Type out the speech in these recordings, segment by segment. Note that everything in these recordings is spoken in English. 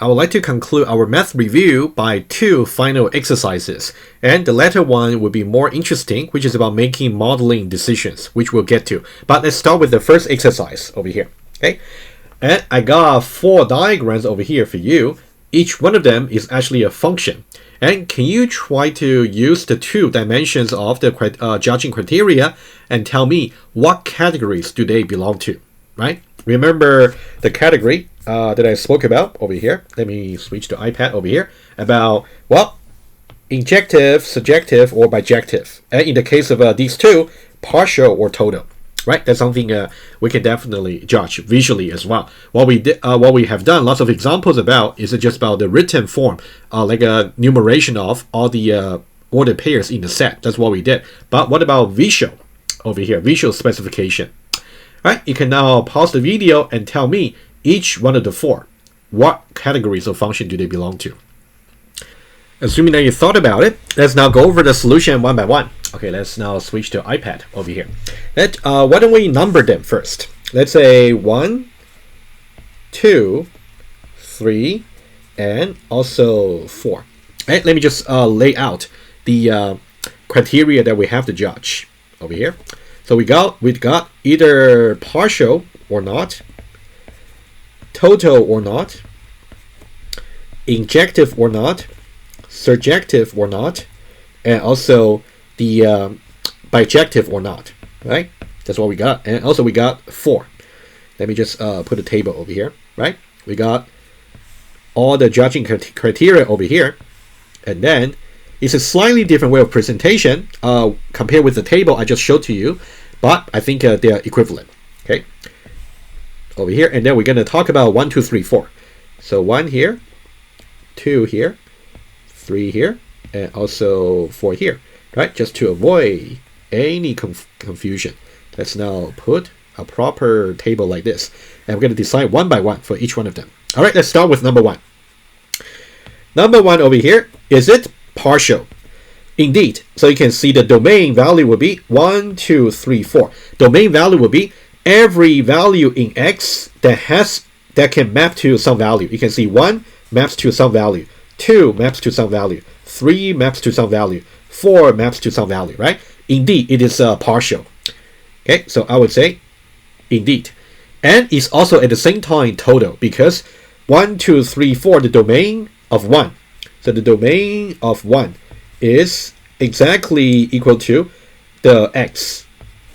I would like to conclude our math review by 2 final exercises, and the latter one will be more interesting, which is about making modeling decisions, which we'll get to. But let's start with the first exercise over here. Okay, and I got 4 diagrams over here for you. Each one of them is actually a function. And can you try to use the 2 dimensions of the judging criteria and tell me what categories do they belong to, right? Remember the category that I spoke about over here. Let me switch to iPad over here about, well, injective, subjective, or bijective. And in the case of these 2, partial or total, right? That's something we can definitely judge visually as well. What we have done lots of examples about is just about the written form, like a numeration of all the ordered pairs in the set. That's what we did. But what about visual over here? Visual specification. Right, you can now pause the video and tell me each one of the 4. What categories of function do they belong to? Assuming that you thought about it, let's now go over the solution one by one. Okay, let's now switch to iPad over here. Why don't we number them first? Let's say 1, 2, 3, and also 4. Right, let me just lay out the criteria that we have to judge over here. So we got either partial or not, total or not, injective or not, surjective or not, and also the bijective or not, right? That's what we got. And also we got 4. Let me just put a table over here, right? We got all the judging criteria over here, and then it's a slightly different way of presentation compared with the table I just showed to you, but I think they are equivalent. Okay, over here, and then we're going to talk about 1, 2, 3, 4. So 1 here, 2 here, 3 here, and also 4 here, right? Just to avoid any confusion. Let's now put a proper table like this, and we're going to decide one by one for each one of them. All right, let's start with number 1. Number 1 over here, is it partial? Indeed. So you can see the domain value will be 1, 2, 3, 4. Domain value will be every value in X that can map to some value. You can see 1 maps to some value, 2 maps to some value, 3 maps to some value, 4 maps to some value, right? Indeed, it is partial. Okay, so I would say indeed. And it's also at the same time total, because 1, 2, 3, 4, the domain of 1. So the domain of 1 is exactly equal to the X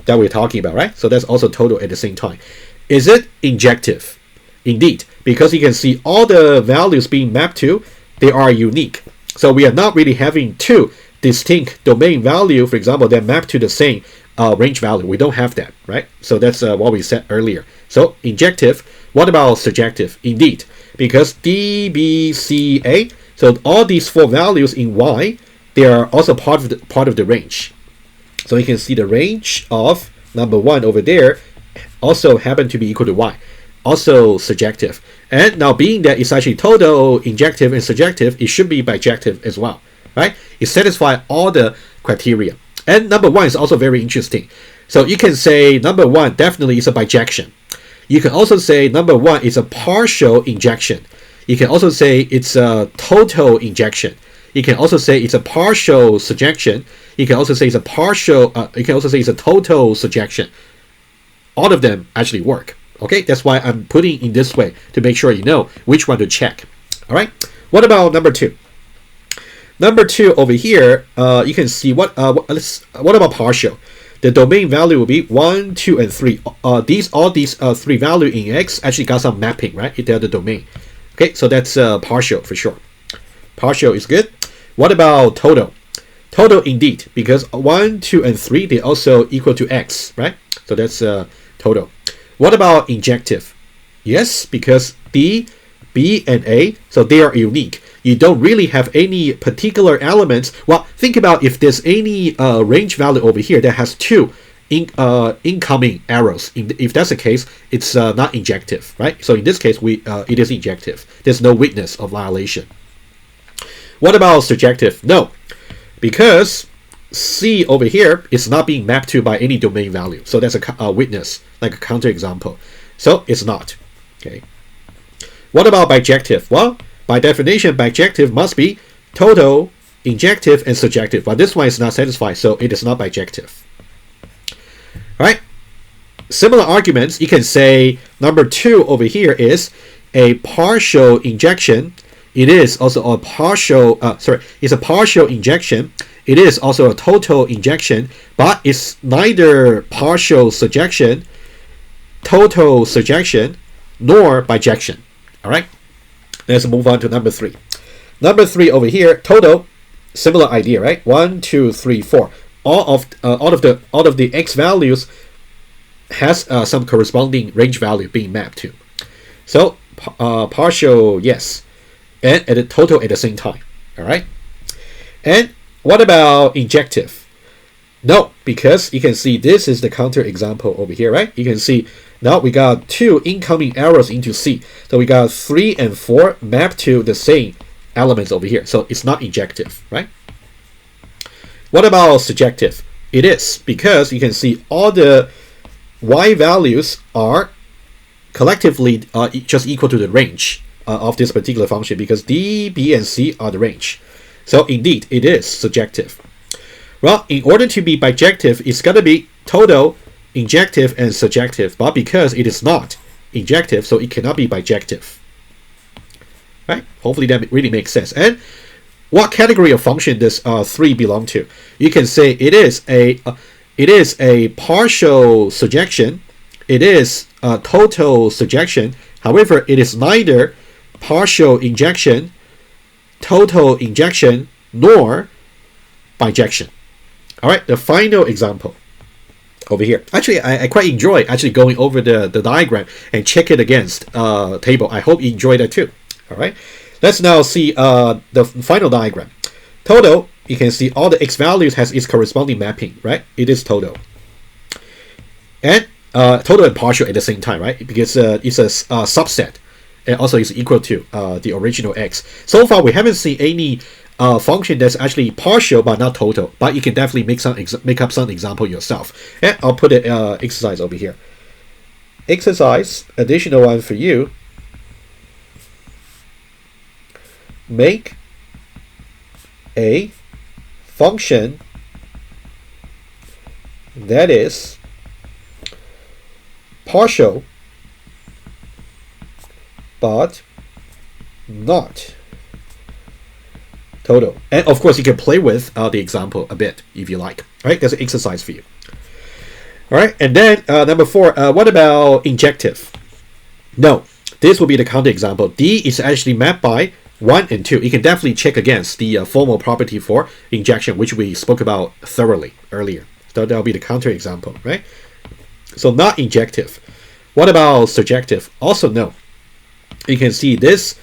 that we're talking about, right? So that's also total at the same time. Is it injective? Indeed, because you can see all the values being mapped to, they are unique. So we are not really having 2 distinct domain value, for example, that map to the same range value. We don't have that, right? So that's what we said earlier. So injective. What about surjective? Indeed, because D, B, C, A, so all these 4 values in Y, they are also part of the range. So you can see the range of number 1 over there also happen to be equal to Y. Also surjective. And now being that it's actually total, injective, and surjective, it should be bijective as well, right? It satisfies all the criteria. And number 1 is also very interesting. So you can say number 1 definitely is a bijection. You can also say number 1 is a partial injection. You can also say it's a total injection. You can also say it's a partial surjection. You can also say it's a partial. You can also say it's a total surjection. All of them actually work. Okay, that's why I'm putting in this way to make sure you know which one to check. All right. What about number 2? Number 2 over here, you can see what about partial? The domain value will be 1, 2, and 3. All these 3 value in X actually got some mapping, right? They're the domain. Okay, so that's partial for sure. Partial is good. What about total? Total indeed, because 1, 2, and 3, they also equal to X, right? So that's total. What about injective? Yes, because D, B, and A, so they are unique. You don't really have any particular elements. Well, think about if there's any range value over here that has 2 incoming arrows. If that's the case, it's not injective, right? So in this case, it is injective. There's no witness of violation. What about surjective? No, because C over here is not being mapped to by any domain value. So that's a witness, like a counterexample. So it's not. Okay. What about bijective? Well, by definition, bijective must be total, injective, and surjective. But this one is not satisfied, so it is not bijective. Right? Similar arguments, you can say number 2 over here is a partial injection. It is also a partial, it's a partial injection. It is also a total injection, but it's neither partial surjection, total surjection, nor bijection. All right? Let's move on to number 3. Number 3 over here, total, similar idea, right? 1, 2, 3, 4. All of the x values has some corresponding range value being mapped to. So partial, yes, and at the total at the same time. All right. And what about injective? No, because you can see this is the counter example over here, right? You can see now we got 2 incoming arrows into C. So we got 3 and 4 mapped to the same elements over here. So it's not injective, right? What about surjective? It is, because you can see all the y values are collectively just equal to the range of this particular function, because D, B, and C are the range. So indeed, it is surjective. Well, in order to be bijective, it's got to be total, injective, and surjective. But because it is not injective, so it cannot be bijective. Right? Hopefully that really makes sense. And what category of function does 3 belong to? You can say it is a partial surjection. It is a total surjection. However, it is neither partial injection, total injection, nor bijection. All right, the final example over here. Actually, I quite enjoy actually going over the diagram and check it against table. I hope you enjoy that too. All right, let's now see the final diagram. Total, you can see all the x values has its corresponding mapping, right? It is total. And total and partial at the same time, right? Because it's a subset, and also it's equal to the original x. So far, we haven't seen any function that's actually partial but not total. But you can definitely make up some example yourself. And I'll put an exercise over here. Exercise, additional one for you. Make a function that is partial but not total. And of course, you can play with the example a bit if you like. All right, there's an exercise for you. All right, and then number 4, what about injective? No, this will be the counter example. D is actually mapped by 1 and 2. You can definitely check against the formal property for injection, which we spoke about thoroughly earlier. So that'll be the counter example, right? So not injective. What about surjective? Also no. You can see this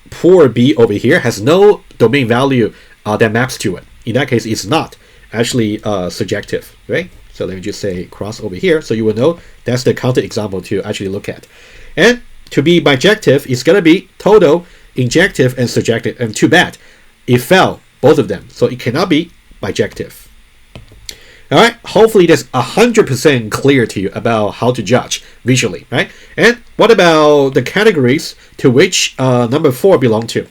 poor B over here has no domain value that maps to it. In that case, it's not actually surjective, right? So let me just say cross over here, so you will know that's the counter example to actually look at. And to be bijective, it's going to be total, injective, and surjective. And too bad, it fell, both of them. So it cannot be bijective. All right, hopefully that's 100% clear to you about how to judge visually, right? And what about the categories to which number 4 belong to?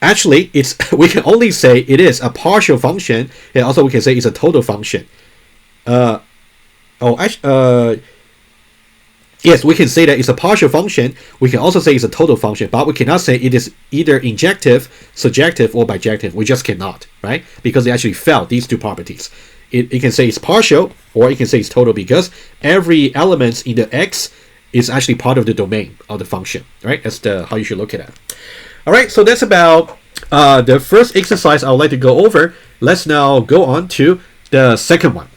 Actually, we can only say it is a partial function, and also we can say it's a total function. Yes, we can say that it's a partial function. We can also say it's a total function, but we cannot say it is either injective, surjective, or bijective. We just cannot, right? Because they actually fail these two properties. It can say it's partial, or it can say it's total, because every element in the x is actually part of the domain of the function, right? That's how you should look at it. All right, so that's about the first exercise I would like to go over. Let's now go on to the second one.